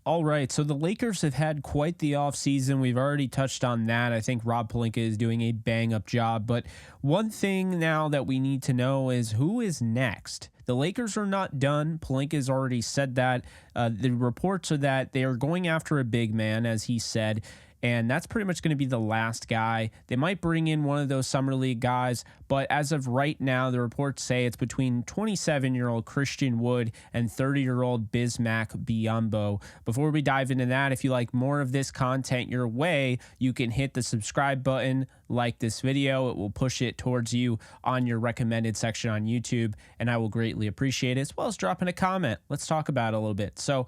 All right, so the Lakers have had quite the offseason. We've already touched on that. I think Rob Pelinka is doing a bang-up job. But one thing now that we need to know is who is next. The Lakers are not done. Pelinka has already said that. The reports are that they are going after a big man, as he said, and that's pretty much going to be the last guy. They might bring in one of those Summer League guys, but as of right now, the reports say it's between 27-year-old Christian Wood and 30-year-old Bismack Biyombo. Before we dive into that, if you like more of this content your way, you can hit the subscribe button, like this video. It will push it towards you on your recommended section on YouTube, and I will greatly appreciate it, as well as dropping a comment. Let's talk about it a little bit. So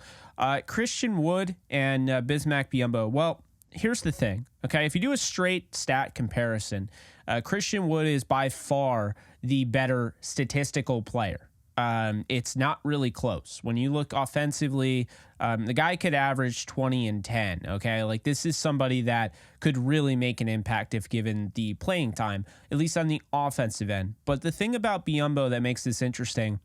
Christian Wood and Bismack Biyombo, well, here's the thing, okay? If you do a straight stat comparison, Christian Wood is by far the better statistical player. It's not really close. When you look offensively, the guy could average 20 and 10, okay? Like, this is somebody that could really make an impact if given the playing time, at least on the offensive end. But the thing about Biyombo that makes this interesting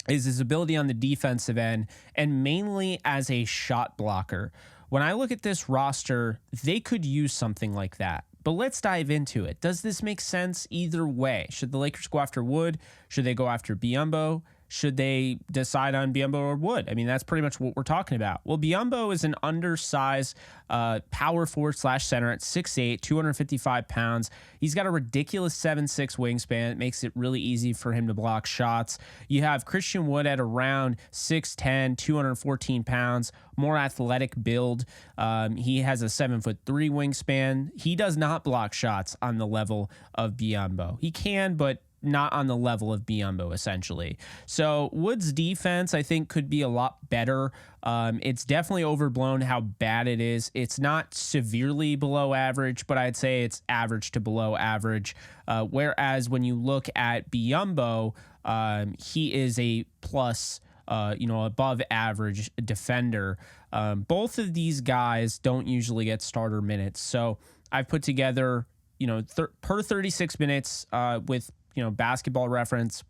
is his ability on the defensive end, and mainly as a shot blocker. When I look at this roster, they could use something like that. But let's dive into it. Does this make sense either way? Should the Lakers go after Wood? Should they go after Biyombo? Should they decide on Biyombo or Wood? I mean, that's pretty much what we're talking about. Well, Biyombo is an undersized power forward / center at 6'8", 255 pounds. He's got a ridiculous 7'6" wingspan. It makes it really easy for him to block shots. You have Christian Wood at around 6'10", 214 pounds, more athletic build. He has a 7'3" wingspan. He does not block shots on the level of Biyombo. He can, but not on the level of Biyombo, essentially. So Wood's defense, I think, could be a lot better. It's definitely overblown how bad it is. It's not severely below average, but I'd say it's average to below average. Whereas when you look at Biyombo, he is a plus, above average defender. Both of these guys don't usually get starter minutes. So I've put together, per 36 minutes with Basketball Reference,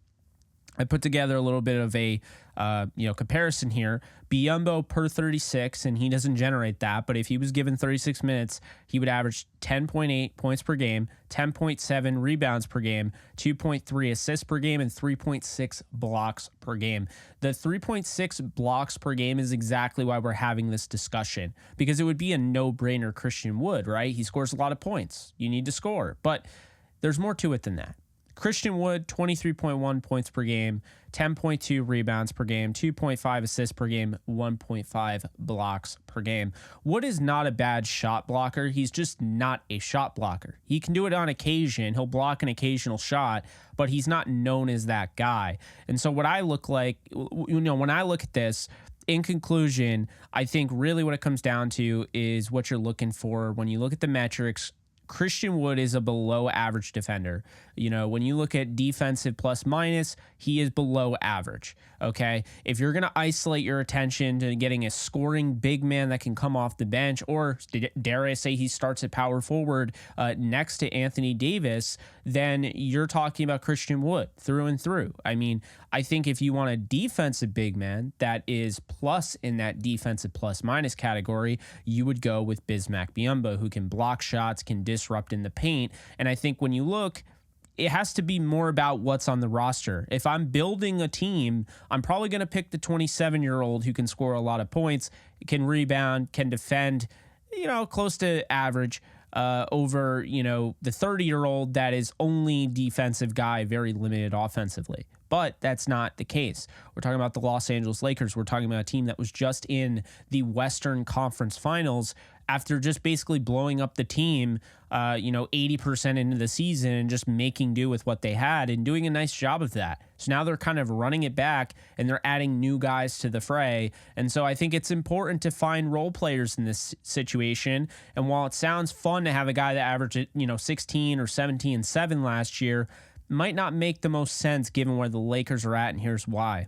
I put together a little bit of a comparison here. Biyombo per 36, and he doesn't generate that, but if he was given 36 minutes, he would average 10.8 points per game, 10.7 rebounds per game, 2.3 assists per game, and 3.6 blocks per game. The 3.6 blocks per game is exactly why we're having this discussion, because it would be a no-brainer Christian Wood, right? He scores a lot of points. You need to score, but there's more to it than that. Christian Wood, 23.1 points per game, 10.2 rebounds per game, 2.5 assists per game, 1.5 blocks per game. Wood is not a bad shot blocker. He's just not a shot blocker. He can do it on occasion. He'll block an occasional shot, but he's not known as that guy. And so what I look like, when I look at this, in conclusion, I think really what it comes down to is what you're looking for. When you look at the metrics, Christian Wood is a below average defender. When you look at defensive plus minus, he is below average. Okay. If you're going to isolate your attention to getting a scoring big man that can come off the bench, or dare I say he starts at power forward next to Anthony Davis, then you're talking about Christian Wood through and through. I mean, I think if you want a defensive big man that is plus in that defensive plus minus category, you would go with Bismack Biyombo, who can block shots, can disrupt in the paint. And I think when you look, it has to be more about what's on the roster. If I'm building a team, I'm probably going to pick the 27-year-old who can score a lot of points, can rebound, can defend, close to average, over, the 30-year-old that is only defensive guy, very limited offensively. But that's not the case. We're talking about the Los Angeles Lakers. We're talking about a team that was just in the Western Conference Finals after just basically blowing up the team, 80% into the season and just making do with what they had and doing a nice job of that. So now they're kind of running it back and they're adding new guys to the fray. And so I think it's important to find role players in this situation. And while it sounds fun to have a guy that averaged, 16 or 17 and 7 last year, might not make the most sense given where the Lakers are at, and here's why.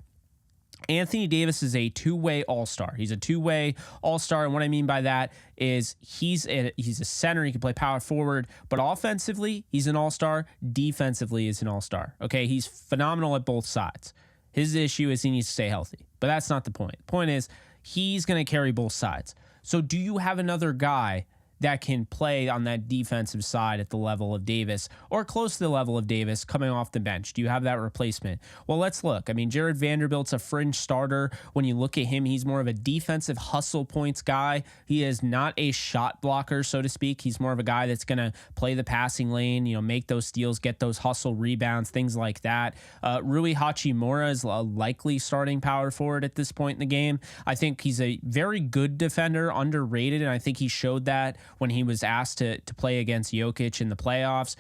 Anthony Davis is a two-way all-star. He's a two-way all-star, and what I mean by that is he's a center. He can play power forward, but offensively, he's an all-star. Defensively, he's an all-star. Okay, he's phenomenal at both sides. His issue is he needs to stay healthy, but that's not the point. The point is he's going to carry both sides. So do you have another guy that can play on that defensive side at the level of Davis or close to the level of Davis coming off the bench? Do you have that replacement? Well, let's look. I mean, Jared Vanderbilt's a fringe starter. When you look at him, he's more of a defensive hustle points guy. He is not a shot blocker, so to speak. He's more of a guy that's going to play the passing lane, make those steals, get those hustle rebounds, things like that. Rui Hachimura is a likely starting power forward at this point in the game. I think he's a very good defender, underrated, and I think he showed that when he was asked to play against Jokic in the playoffs.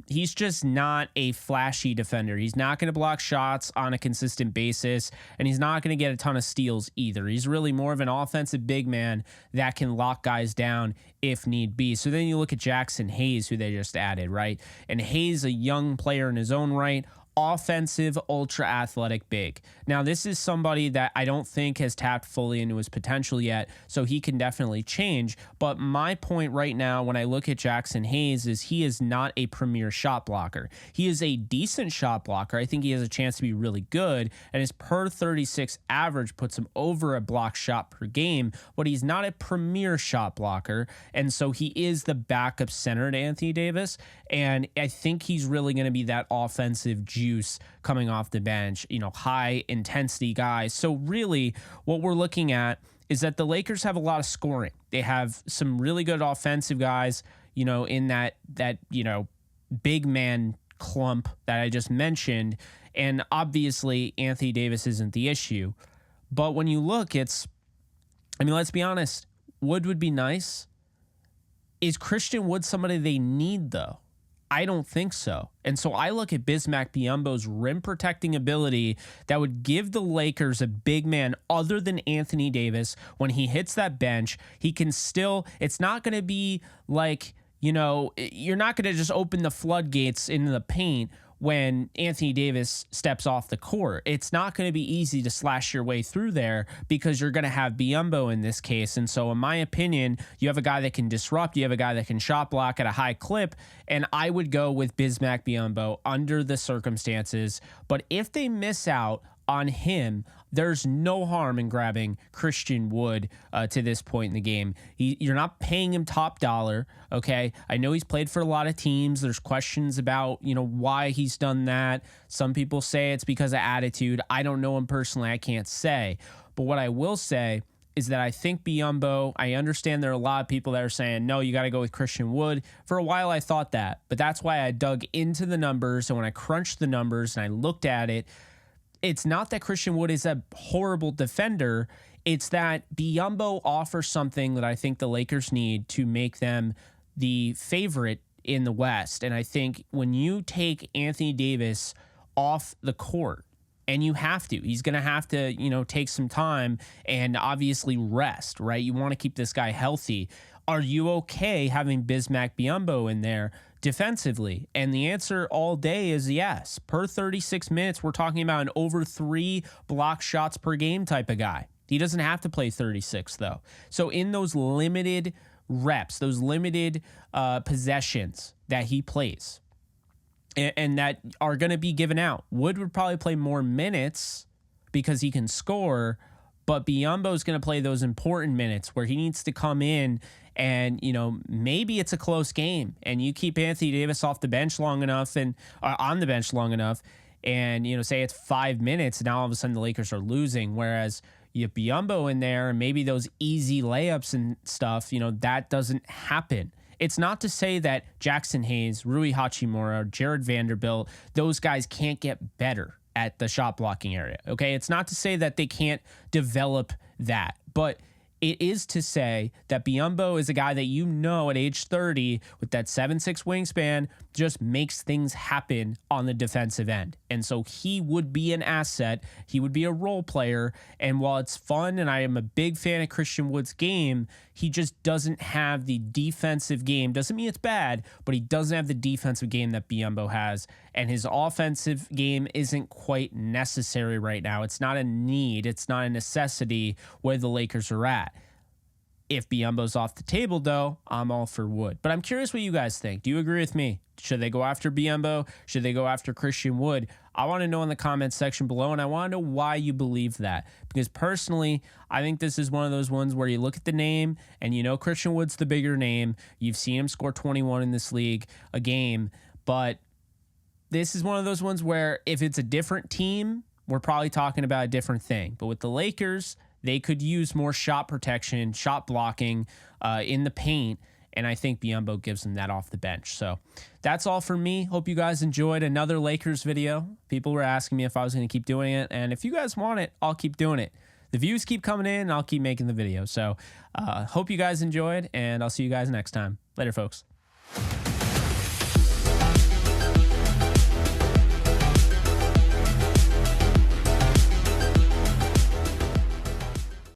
He's just not a flashy defender. He's not going to block shots on a consistent basis, and he's not going to get a ton of steals either. He's really more of an offensive big man that can lock guys down if need be. So then you look at Jackson Hayes, who they just added, right? And Hayes, a young player in his own right, offensive, ultra athletic big. Now, this is somebody that I don't think has tapped fully into his potential yet, so he can definitely change. But my point right now, when I look at Jackson Hayes, is he is not a premier shot blocker. He is a decent shot blocker. I think he has a chance to be really good, and his per 36 average puts him over a block shot per game, but he's not a premier shot blocker, and so he is the backup center to Anthony Davis, and I think he's really going to be that offensive juice coming off the bench, high intensity guy. So really what we're looking at is that the Lakers have a lot of scoring. They have some really good offensive guys, in that big man clump that I just mentioned. And obviously Anthony Davis isn't the issue. But when you look, let's be honest, Wood would be nice. Is Christian Wood somebody they need though? I don't think so. And so I look at Bismack Biyombo's rim protecting ability that would give the Lakers a big man other than Anthony Davis. When he hits that bench, he can still, it's not going to be like, you're not going to just open the floodgates into the paint when Anthony Davis steps off the court. It's not going to be easy to slash your way through there because you're going to have Biyombo in this case. And so in my opinion, you have a guy that can disrupt, you have a guy that can shot block at a high clip, and I would go with Bismack Biyombo under the circumstances. But if they miss out on him, there's no harm in grabbing Christian Wood to this point in the game. You're not paying him top dollar, okay? I know he's played for a lot of teams. There's questions about, why he's done that. Some people say it's because of attitude. I don't know him personally. I can't say. But what I will say is that I think Biyombo, I understand there are a lot of people that are saying, no, you got to go with Christian Wood. For a while, I thought that. But that's why I dug into the numbers. And when I crunched the numbers and I looked at it, it's not that Christian Wood is a horrible defender. It's that Biyombo offers something that I think the Lakers need to make them the favorite in the West. And I think when you take Anthony Davis off the court, and you have to, he's going to have to, take some time and obviously rest, right? You want to keep this guy healthy. Are you okay having Bismack Biyombo in there defensively? And the answer all day is yes. Per 36 minutes, we're talking about an over 3 block shots per game type of guy. He doesn't have to play 36 though. So in those limited reps, those limited possessions that he plays and that are going to be given out, Wood would probably play more minutes because he can score, but Biyombo is going to play those important minutes where he needs to come in and, maybe it's a close game and you keep Anthony Davis off the bench long enough and on the bench long enough and, say it's 5 minutes. Now all of a sudden the Lakers are losing. Whereas you have Biyombo in there and maybe those easy layups and stuff, that doesn't happen. It's not to say that Jackson Hayes, Rui Hachimura, Jared Vanderbilt, those guys can't get better at the shot blocking area. Okay. It's not to say that they can't develop that, but it is to say that Biyombo is a guy that at age 30 with that 7'6" wingspan just makes things happen on the defensive end. And so he would be an asset. He would be a role player. And while it's fun and I am a big fan of Christian Wood's game, he just doesn't have the defensive game. Doesn't mean it's bad, but he doesn't have the defensive game that Biyombo has. And his offensive game isn't quite necessary right now. It's not a need. It's not a necessity where the Lakers are at. If Biyombo's off the table, though, I'm all for Wood. But I'm curious what you guys think. Do you agree with me? Should they go after Biyombo? Should they go after Christian Wood? I want to know in the comments section below, and I want to know why you believe that. Because personally, I think this is one of those ones where you look at the name, and you know Christian Wood's the bigger name. You've seen him score 21 in this league a game. But this is one of those ones where if it's a different team, we're probably talking about a different thing. But with the Lakers, they could use more shot protection, shot blocking in the paint, and I think Biyombo gives them that off the bench. So that's all for me. Hope you guys enjoyed another Lakers video. People were asking me if I was going to keep doing it, and if you guys want it, I'll keep doing it. The views keep coming in, and I'll keep making the video. So hope you guys enjoyed, and I'll see you guys next time. Later, folks.